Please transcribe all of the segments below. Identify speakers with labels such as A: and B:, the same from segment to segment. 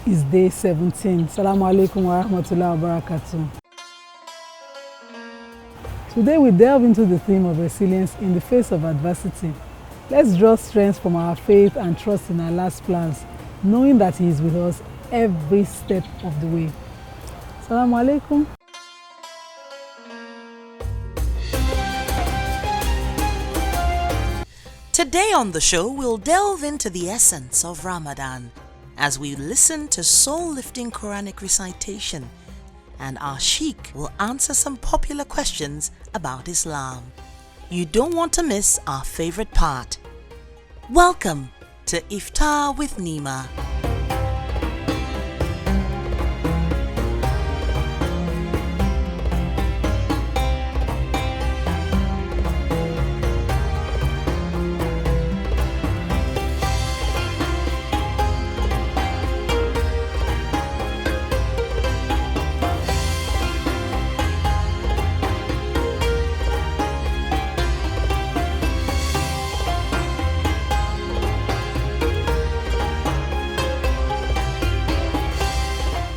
A: is day 17. Assalamu alaikum wa rahmatullahi wa barakatuh. Today we delve into the theme of resilience in the face of adversity. Let's draw strength from our faith and trust in Allah's plans, knowing that He is with us every step of the way. Assalamu alaikum.
B: Today on the show, we'll delve into the essence of Ramadan as we listen to soul-lifting Quranic recitation, and our Sheikh will answer some popular questions about Islam. You don't want to miss our favorite part. Welcome to IFTAR with NYMA.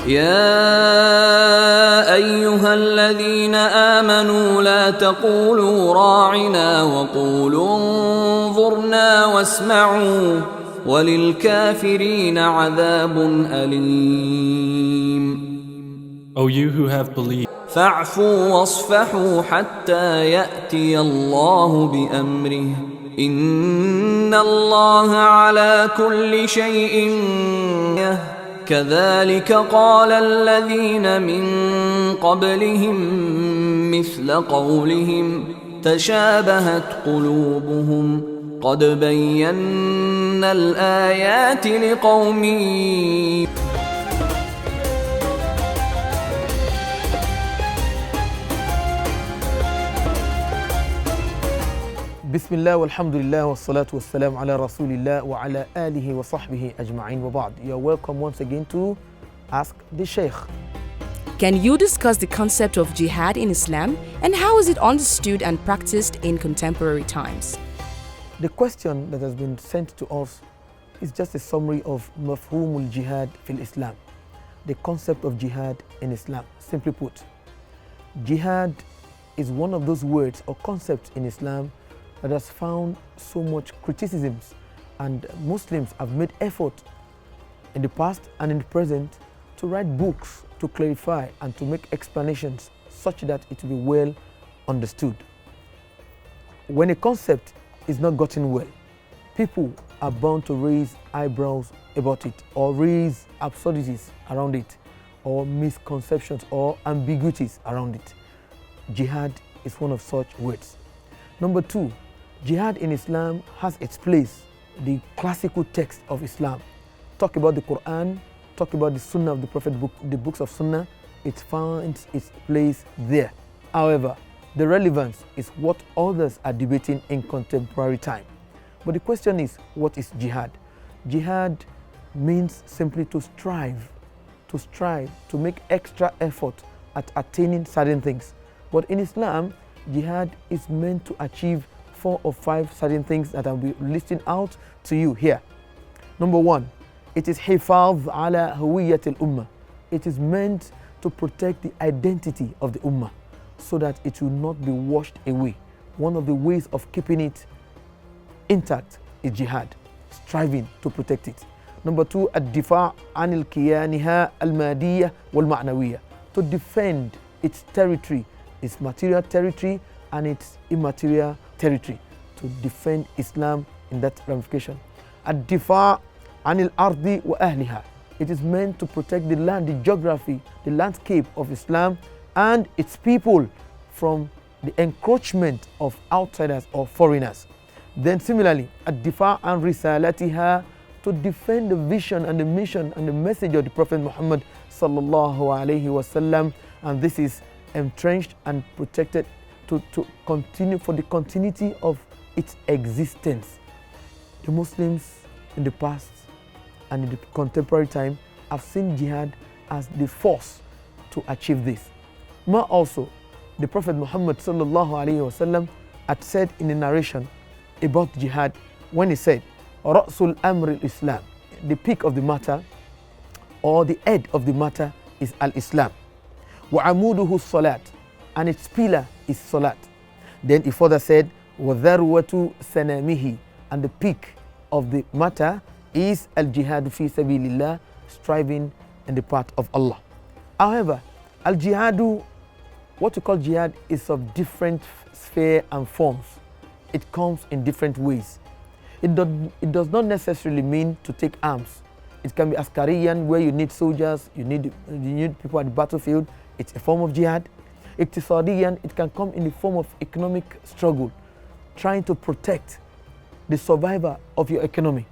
C: يا أيها الذين آمنوا لا تقولوا راعنا وقولوا انظرنا واسمعوا وللكافرين عذاب أليم.
D: O you who have believed,
C: فاعفوا واصفحوا حتى يأتي الله بأمره إن الله على كل شيء كذلك قال الذين من قبلهم مثل قولهم تشابهت قلوبهم قد بينا الآيات لقوم.
E: بسم الله والحمد لله والصلاة والسلام على رسول الله وعلى آله وصحبه أجمعين وبعد. You're welcome once again to Ask the Sheikh.
F: Can you discuss the concept of jihad in Islam and how is it understood and practiced in contemporary times?
E: The question that has been sent to us is just a summary of mafhumul jihad fil Islam, the concept of jihad in Islam. Simply put, jihad is one of those words or concepts in Islam that has found so much criticisms, and Muslims have made effort in the past and in the present to write books to clarify and to make explanations such that it will be well understood. When a concept is not gotten well, people are bound to raise eyebrows about it or raise absurdities around it or misconceptions or ambiguities around it. Jihad is one of such words. Number two, jihad in Islam has its place. The classical text of Islam talk about the Quran, talk about the Sunnah of the Prophet, the books of Sunnah. It finds its place there. However, the relevance is what others are debating in contemporary time. But the question is, what is jihad? Jihad means simply to strive, to make extra effort at attaining certain things. But in Islam, jihad is meant to achieve 4 or 5 certain things that I'll be listing out to you here. Number one, it is hifadh ala huwiyyat al-ummah. It is meant to protect the identity of the ummah so that it will not be washed away. One of the ways of keeping it intact is jihad, striving to protect it. Number two, ad-difa' anil kiyaniha al-madiyya wal-ma'nawiyya, to defend its territory, its material territory and its immaterial territory, to defend Islam in that ramification. Ad-difa' anil ardi wa ahliha. It is meant to protect the land, the geography, the landscape of Islam and its people from the encroachment of outsiders or foreigners. Then similarly, ad-difa' an risalatiha, to defend the vision and the mission and the message of the Prophet Muhammad sallallahu alaihi wasallam, and this is entrenched and protected to continue for the continuity of its existence. The Muslims in the past and in the contemporary time have seen jihad as the force to achieve this. Ma also, the Prophet Muhammad sallallahu alaihi wasallam had said in a narration about jihad when he said, Ra'sul Amr al-Islam, the peak of the matter or the head of the matter is al-Islam. وَعَمُودُهُ salat, and its pillar is salat. Then he further said, وَذَرْوَةُ سَنَامِهِ, and the peak of the matter is al-jihad fi sabilillah, striving in the path of Allah. However, al-jihadu, what we call jihad, is of different sphere and forms. It comes in different ways. It does not necessarily mean to take arms. It can be askariyan, where you need soldiers, you need people at the battlefield. It's a form of jihad. Iktisadiyan, it can come in the form of economic struggle, trying to protect the survivor of your economy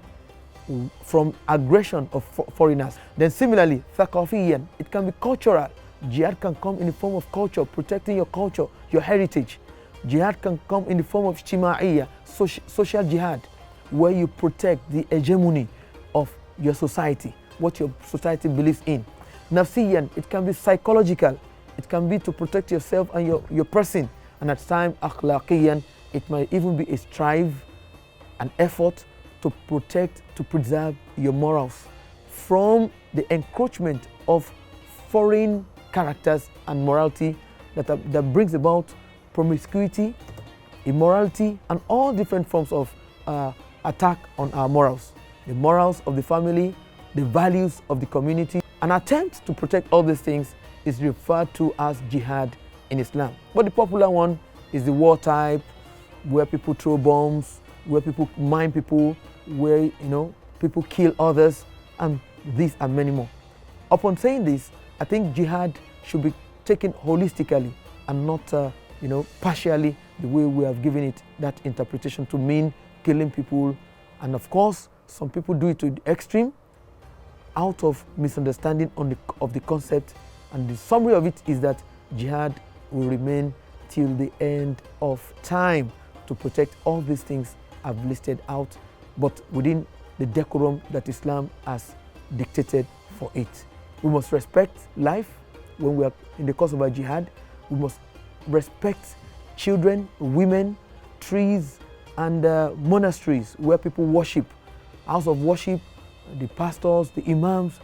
E: from aggression of foreigners. Then similarly, thaqafiyan, it can be cultural. Jihad can come in the form of culture, protecting your culture, your heritage. Jihad can come in the form of ijtima'iyya, social jihad, where you protect the hegemony of your society, what your society believes in. Nafsiyan, it can be psychological. It can be to protect yourself and your person. And at times, akhlaqiyan, it might even be a strive, an effort to protect, to preserve your morals from the encroachment of foreign characters and morality that brings about promiscuity, immorality, and all different forms of attack on our morals. The morals of the family, the values of the community. An attempt to protect all these things is referred to as jihad in Islam. But the popular one is the war type, where people throw bombs, where people mine people, where people kill others, and these and many more. Upon saying this, I think jihad should be taken holistically and not partially, the way we have given it that interpretation to mean killing people. And of course, some people do it to the extreme out of misunderstanding of the concept. And the summary of it is that jihad will remain till the end of time to protect all these things I've listed out, but within the decorum that Islam has dictated for it. We must respect life when we are in the course of our jihad. We must respect children, women, trees, and monasteries where people worship. House of worship, the pastors, the imams,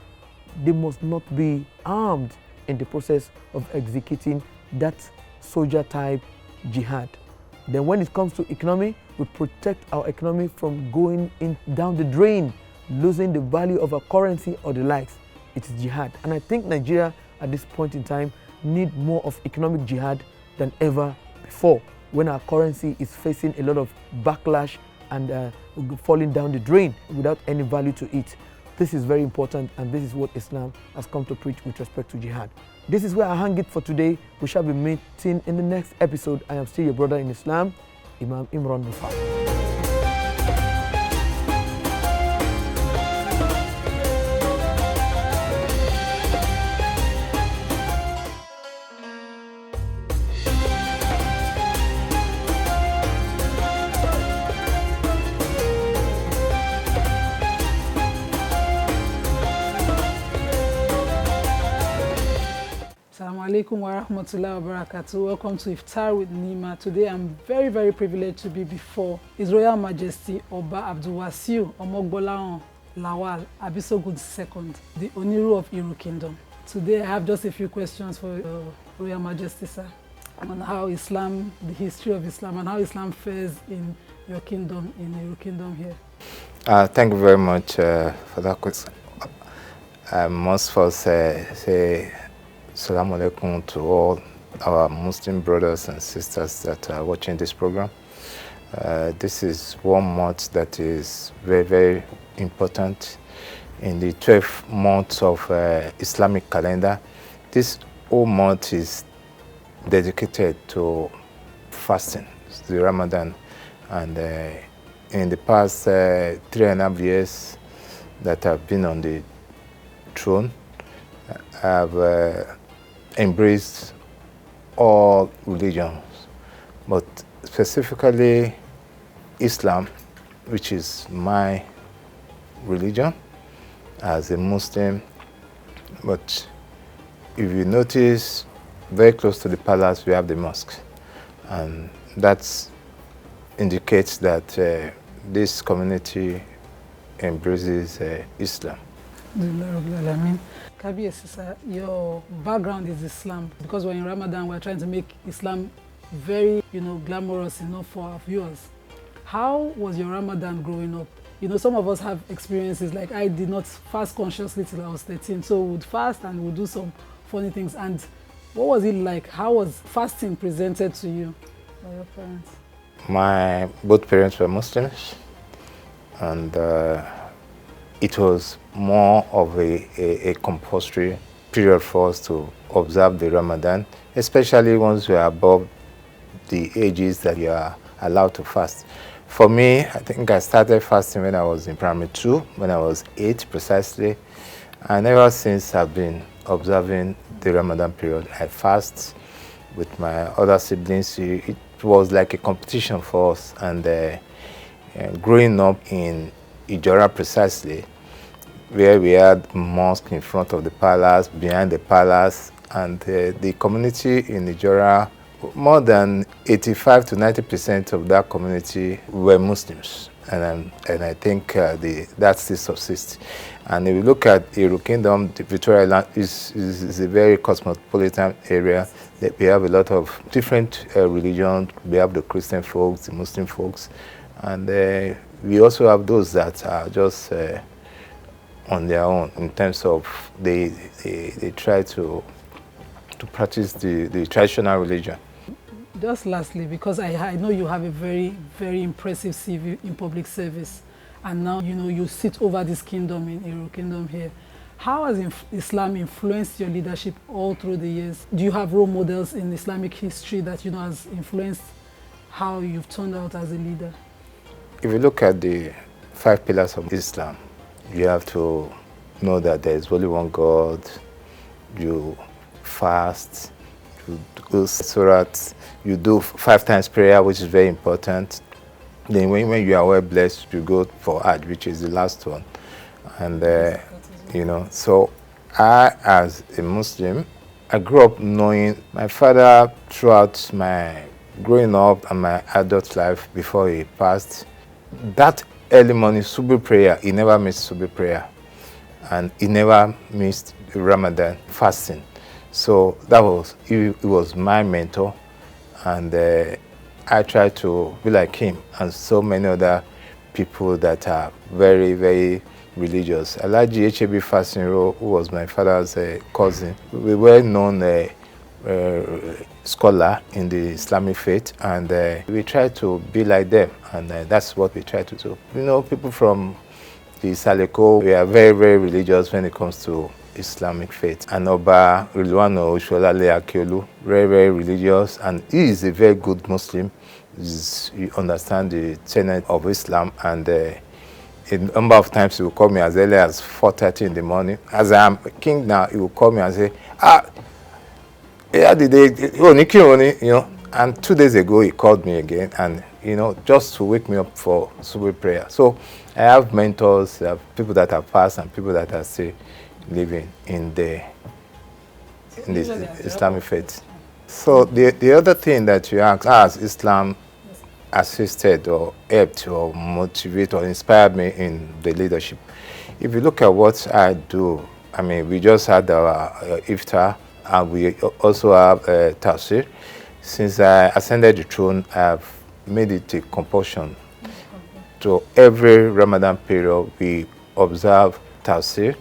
E: they must not be armed in the process of executing that soldier type jihad. Then when it comes to economy, we protect our economy from going down the drain, losing the value of our currency or the likes. It is jihad. And I think Nigeria at this point in time need more of economic jihad than ever before, when our currency is facing a lot of backlash and falling down the drain without any value to it. This is very important, and this is what Islam has come to preach with respect to jihad. This is where I hang it for today. We shall be meeting in the next episode. I am still your brother in Islam, Imam Imran Mufa.
A: Alaikum wa rahmatullahi wa barakatuh. Welcome to IFTAR with NYMA. Today I'm very, very privileged to be before His Royal Majesty Oba Abdulwasiu Omogbolahan Lawal Abisogun II, the Oniru of Iru Kingdom. Today I have just a few questions for Your Royal Majesty, sir, on how Islam, the history of Islam, and how Islam fares in your kingdom, in Iru Kingdom here.
G: Thank you very much for that question. I must first say Assalamu alaikum to all our Muslim brothers and sisters that are watching this program. This is 1 month that is very, very important in the 12 months of Islamic calendar. This whole month is dedicated to fasting, the Ramadan. And in the past 3.5 years that I've been on the throne, I've embraced all religions, but specifically Islam, which is my religion as a Muslim. But if you notice, very close to the palace we have the mosque, and that indicates that this community embraces Islam.
A: Kabiyesi, sir, your background is Islam, because we're in Ramadan, we're trying to make Islam very, glamorous enough for our viewers. How was your Ramadan growing up? Some of us have experiences, like I did not fast consciously till I was 13, so we would fast and we'd do some funny things. And what was it like? How was fasting presented to you by your parents?
G: My both parents were Muslims, and it was more of a compulsory period for us to observe the Ramadan, especially once we are above the ages that you are allowed to fast. For me, I think I started fasting when I was in primary 2, when I was 8 precisely, and ever since I've been observing the Ramadan period. I fast with my other siblings. It was like a competition for us, and growing up in Ijora precisely, where we had mosque in front of the palace, behind the palace, and the community in Ijora, more than 85 to 90% of that community were Muslims, and I think that still subsists. And if you look at Iru Kingdom, the Victoria Land is a very cosmopolitan area. We have a lot of different religions. We have the Christian folks, the Muslim folks, and we also have those that are just on their own in terms of they try to practice the traditional religion.
A: Just lastly, because I know you have a very, very impressive CV in public service, and now you sit over this kingdom in Iru Kingdom here. How has Islam influenced your leadership all through the years? Do you have role models in Islamic history that has influenced how you've turned out as a leader?
G: If you look at the 5 pillars of Islam, you have to know that there is only one God. You fast, you do surat, you do 5 times prayer, which is very important. Then when you are well blessed, you go for Hajj, which is the last one. And so I, as a Muslim, I grew up knowing my father throughout my growing up and my adult life before he passed. That early morning Subuh prayer, he never missed Subuh prayer, and he never missed Ramadan fasting. So he was my mentor, and I try to be like him and so many other people that are very, very religious. Alhaji H.A.B. Fasinro, who was my father's cousin, we were known scholar in the Islamic faith, and we try to be like them, and that's what we try to do. People from the Saleko, we are very, very religious when it comes to Islamic faith. And Oba Rilwano Osholale Akiolu, very, very religious, and he is a very good Muslim. He understands the tenet of Islam, and a number of times he will call me as early as 4:30 in the morning. As I am king now, he will call me and say, and 2 days ago he called me again, and just to wake me up for Subuh prayer. So I have mentors, I have people that have passed and people that are still living in the Islamic faith. So the other thing that you asked, has Islam assisted or helped or motivated or inspired me in the leadership? If you look at what I do, we just had our IFTAR, and we also have Tafsir. Since I ascended the throne, I've made it a compulsion. So every Ramadan period, we observe Tafsir,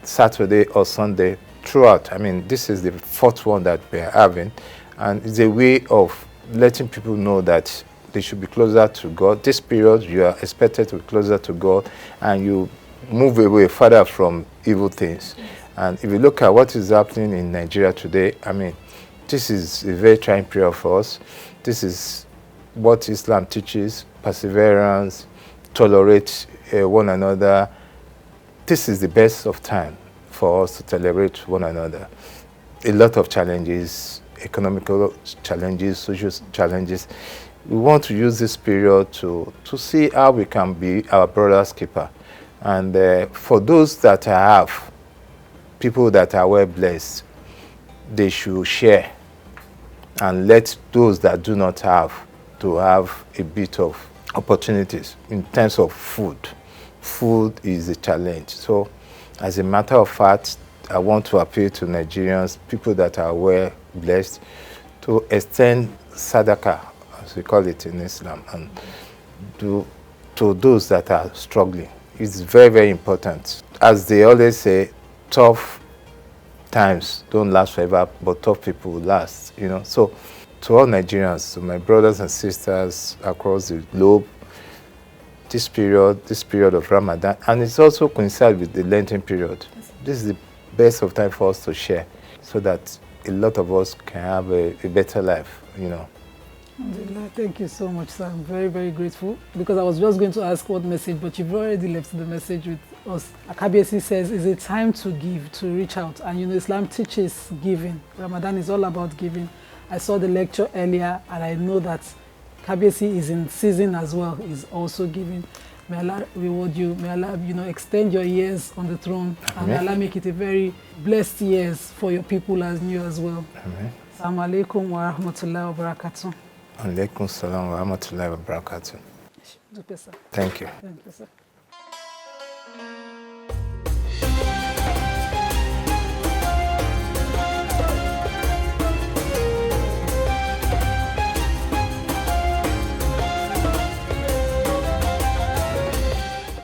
G: Saturday or Sunday throughout. This is the 4th one that we are having, and it's a way of letting people know that they should be closer to God. This period, you are expected to be closer to God, and you move away further from evil things. And if you look at what is happening in Nigeria today, this is a very trying period for us. This is what Islam teaches: perseverance, tolerate one another. This is the best of time for us to tolerate one another. A lot of challenges, economical challenges, social challenges. We want to use this period to see how we can be our brother's keeper. And for those that have people that are well blessed, they should share and let those that do not have to have a bit of opportunities in terms of food. Food is a challenge. So as a matter of fact, I want to appeal to Nigerians, people that are well blessed, to extend sadaqah, as we call it in Islam, and to those that are struggling. It's very, very important. As they always say, tough times don't last forever, but tough people will last, you know. So to all Nigerians, to my brothers and sisters across the globe, this period of Ramadan, and it's also coincides with the Lenten period. This is the best of time for us to share, so that a lot of us can have a better life, you know.
A: Thank you so much, sir. I'm very, very grateful, because I was just going to ask what message, but you've already left the message with us. Akabiesi says it's a time to give, to reach out, and you know Islam teaches giving. Ramadan is all about giving. I saw the lecture earlier, and I know that Kabiesi is in season as well, is also giving. May Allah reward you. May Allah, you know, extend your years on the throne. Amen. And may Allah make it a very blessed years for your people and you as well.
G: Amen.
A: Assalamu alaikum wa rahmatullahi wa barakatuh.
G: Alaikum salam wa rahmatullahi wa barakatuh. Thank you.
A: Thank you, sir.